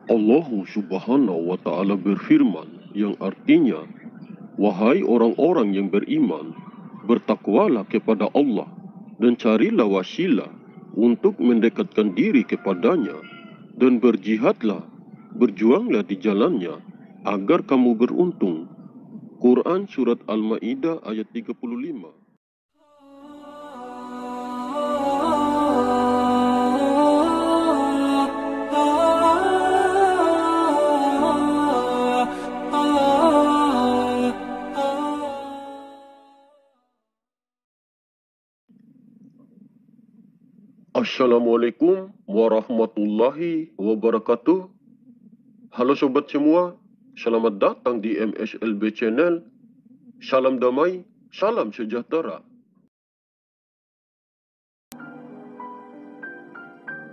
Allah Subhanahu wa Ta'ala berfirman, yang artinya, wahai orang-orang yang beriman, bertakwalah kepada Allah dan carilah wasilah untuk mendekatkan diri kepadanya, dan berjihadlah, berjuanglah di jalannya agar kamu beruntung. Quran Surat Al-Ma'idah ayat 35. Assalamualaikum warahmatullahi wabarakatuh. Halo sobat semua, selamat datang di MSLB Channel. Salam damai, salam sejahtera.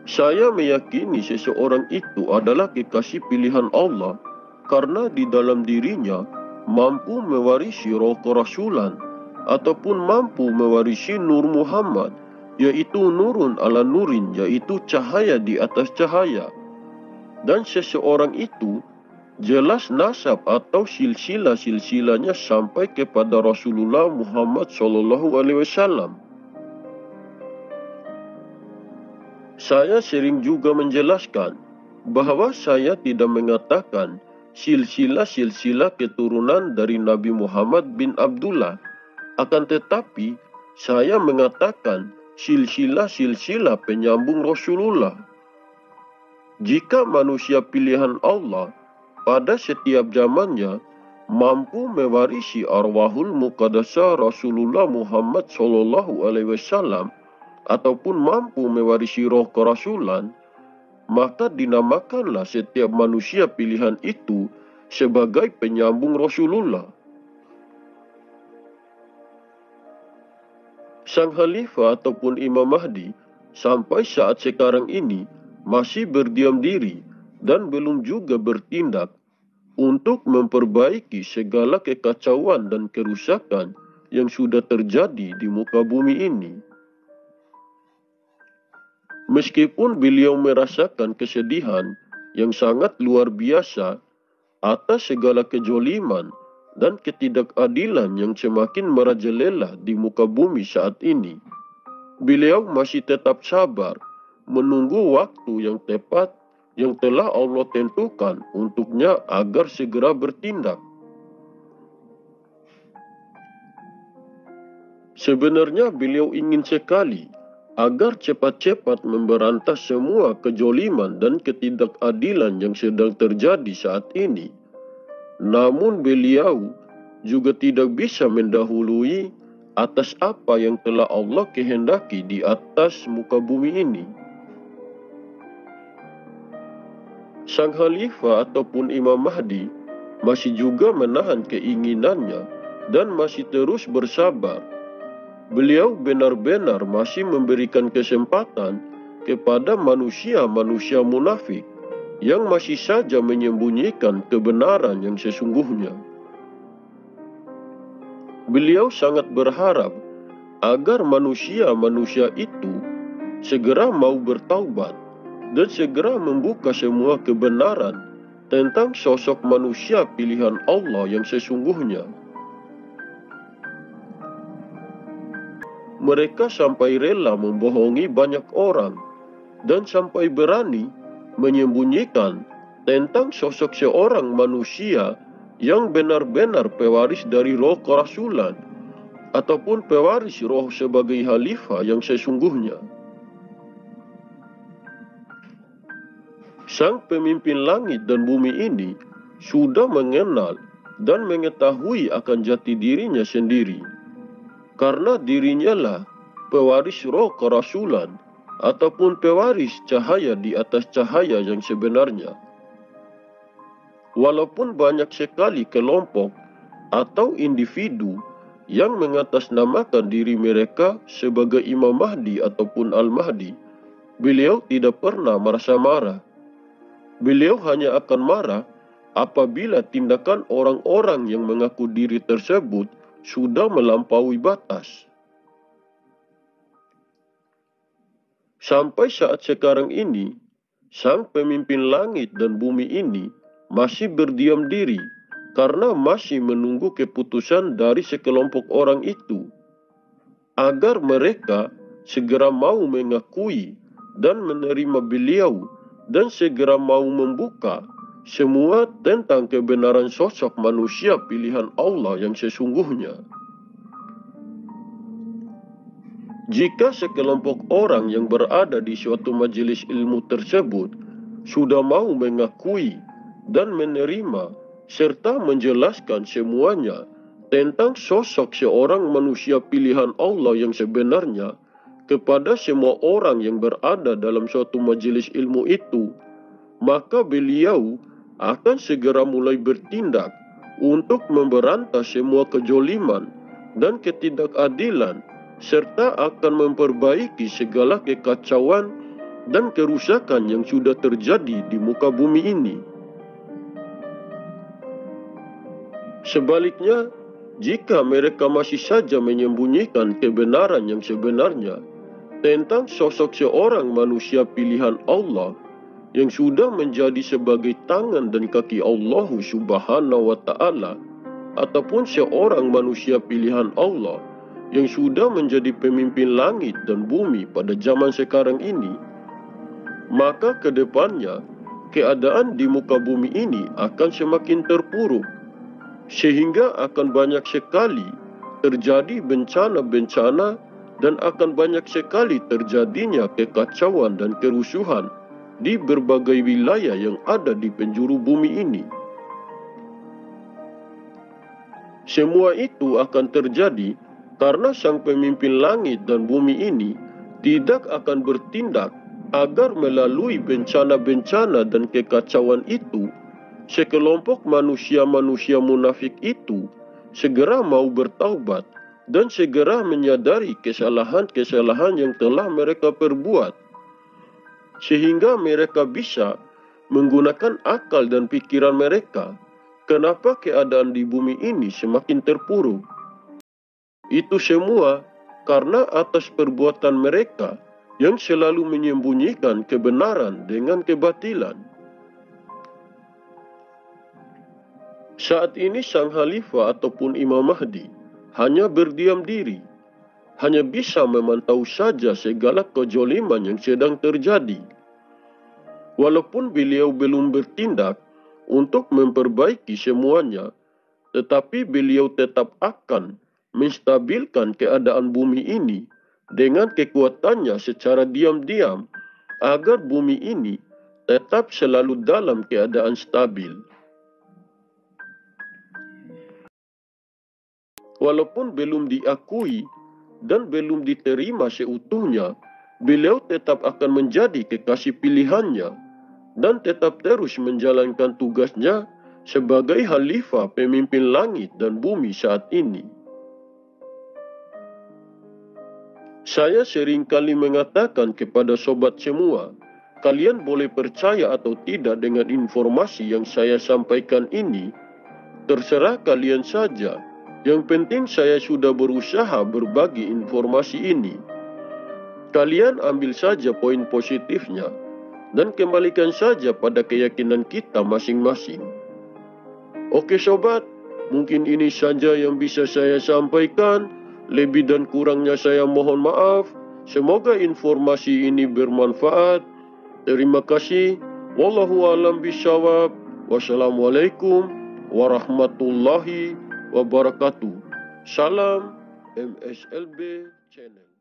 Saya meyakini seseorang itu adalah kekasih pilihan Allah karena di dalam dirinya mampu mewarisi roh kerasulan ataupun mampu mewarisi Nur Muhammad, yaitu nurun ala nurin, yaitu cahaya di atas cahaya. Dan seseorang itu jelas nasab atau silsilah-silsilahnya sampai kepada Rasulullah Muhammad SAW. Saya sering juga menjelaskan bahwa saya tidak mengatakan silsilah-silsilah keturunan dari Nabi Muhammad bin Abdullah, akan tetapi saya mengatakan silsilah-silsilah penyambung Rasulullah. Jika manusia pilihan Allah pada setiap zamannya mampu mewarisi arwahul muqaddasah Rasulullah Muhammad SAW ataupun mampu mewarisi roh kerasulan, maka dinamakanlah setiap manusia pilihan itu sebagai penyambung Rasulullah. Sang Khalifah ataupun Imam Mahdi sampai saat sekarang ini masih berdiam diri dan belum juga bertindak untuk memperbaiki segala kekacauan dan kerusakan yang sudah terjadi di muka bumi ini. Meskipun beliau merasakan kesedihan yang sangat luar biasa atas segala kejoliman dan ketidakadilan yang semakin merajalela di muka bumi saat ini, beliau masih tetap sabar menunggu waktu yang tepat yang telah Allah tentukan untuknya agar segera bertindak. Sebenarnya beliau ingin sekali agar cepat-cepat memberantas semua kejoliman dan ketidakadilan yang sedang terjadi saat ini. Namun beliau juga tidak bisa mendahului atas apa yang telah Allah kehendaki di atas muka bumi ini. Sang Khalifah ataupun Imam Mahdi masih juga menahan keinginannya dan masih terus bersabar. Beliau benar-benar masih memberikan kesempatan kepada manusia-manusia munafik yang masih saja menyembunyikan kebenaran yang sesungguhnya. Beliau sangat berharap agar manusia-manusia itu segera mau bertaubat dan segera membuka semua kebenaran tentang sosok manusia pilihan Allah yang sesungguhnya. Mereka sampai rela membohongi banyak orang dan sampai berani menyembunyikan tentang sosok seorang manusia yang benar-benar pewaris dari roh kerasulan ataupun pewaris roh sebagai khalifah yang sesungguhnya. Sang pemimpin langit dan bumi ini sudah mengenal dan mengetahui akan jati dirinya sendiri, karena dirinya lah pewaris roh kerasulan ataupun pewaris cahaya di atas cahaya yang sebenarnya. Walaupun banyak sekali kelompok atau individu yang mengatasnamakan diri mereka sebagai Imam Mahdi ataupun Al-Mahdi, beliau tidak pernah merasa marah. Beliau hanya akan marah apabila tindakan orang-orang yang mengaku diri tersebut sudah melampaui batas. Sampai saat sekarang ini, sang pemimpin langit dan bumi ini masih berdiam diri karena masih menunggu keputusan dari sekelompok orang itu, agar mereka segera mau mengakui dan menerima beliau dan segera mau membuka semua tentang kebenaran sosok manusia pilihan Allah yang sesungguhnya. Jika sekelompok orang yang berada di suatu majelis ilmu tersebut sudah mau mengakui dan menerima serta menjelaskan semuanya tentang sosok seorang manusia pilihan Allah yang sebenarnya kepada semua orang yang berada dalam suatu majelis ilmu itu, maka beliau akan segera mulai bertindak untuk memberantas semua kejoliman dan ketidakadilan, serta akan memperbaiki segala kekacauan dan kerusakan yang sudah terjadi di muka bumi ini. Sebaliknya, jika mereka masih saja menyembunyikan kebenaran yang sebenarnya tentang sosok seorang manusia pilihan Allah yang sudah menjadi sebagai tangan dan kaki Allah Subhanahu wa Ta'ala, ataupun seorang manusia pilihan Allah yang sudah menjadi pemimpin langit dan bumi pada zaman sekarang ini, maka ke depannya keadaan di muka bumi ini akan semakin terpuruk, sehingga akan banyak sekali terjadi bencana-bencana dan akan banyak sekali terjadinya kekacauan dan kerusuhan di berbagai wilayah yang ada di penjuru bumi ini. Semua itu akan terjadi karena sang pemimpin langit dan bumi ini tidak akan bertindak agar melalui bencana-bencana dan kekacauan itu, sekelompok manusia-manusia munafik itu segera mau bertaubat dan segera menyadari kesalahan-kesalahan yang telah mereka perbuat, sehingga mereka bisa menggunakan akal dan pikiran mereka. Kenapa keadaan di bumi ini semakin terpuruk? Itu semua karena atas perbuatan mereka yang selalu menyembunyikan kebenaran dengan kebatilan. Saat ini sang Khalifah ataupun Imam Mahdi hanya berdiam diri, hanya bisa memantau saja segala kejoliman yang sedang terjadi. Walaupun beliau belum bertindak untuk memperbaiki semuanya, tetapi beliau tetap akan menstabilkan keadaan bumi ini dengan kekuatannya secara diam-diam agar bumi ini tetap selalu dalam keadaan stabil. Walaupun belum diakui dan belum diterima seutuhnya, beliau tetap akan menjadi kekasih pilihannya dan tetap terus menjalankan tugasnya sebagai khalifah pemimpin langit dan bumi saat ini. Saya seringkali mengatakan kepada sobat semua, kalian boleh percaya atau tidak dengan informasi yang saya sampaikan ini, terserah kalian saja. Yang penting saya sudah berusaha berbagi informasi ini. Kalian ambil saja poin positifnya dan kembalikan saja pada keyakinan kita masing-masing. Oke sobat, mungkin ini saja yang bisa saya sampaikan. Lebih dan kurangnya saya mohon maaf. Semoga informasi ini bermanfaat. Terima kasih. Wallahu a'lam bishawab. Wassalamualaikum warahmatullahi wabarakatuh. Salam MSLB Channel.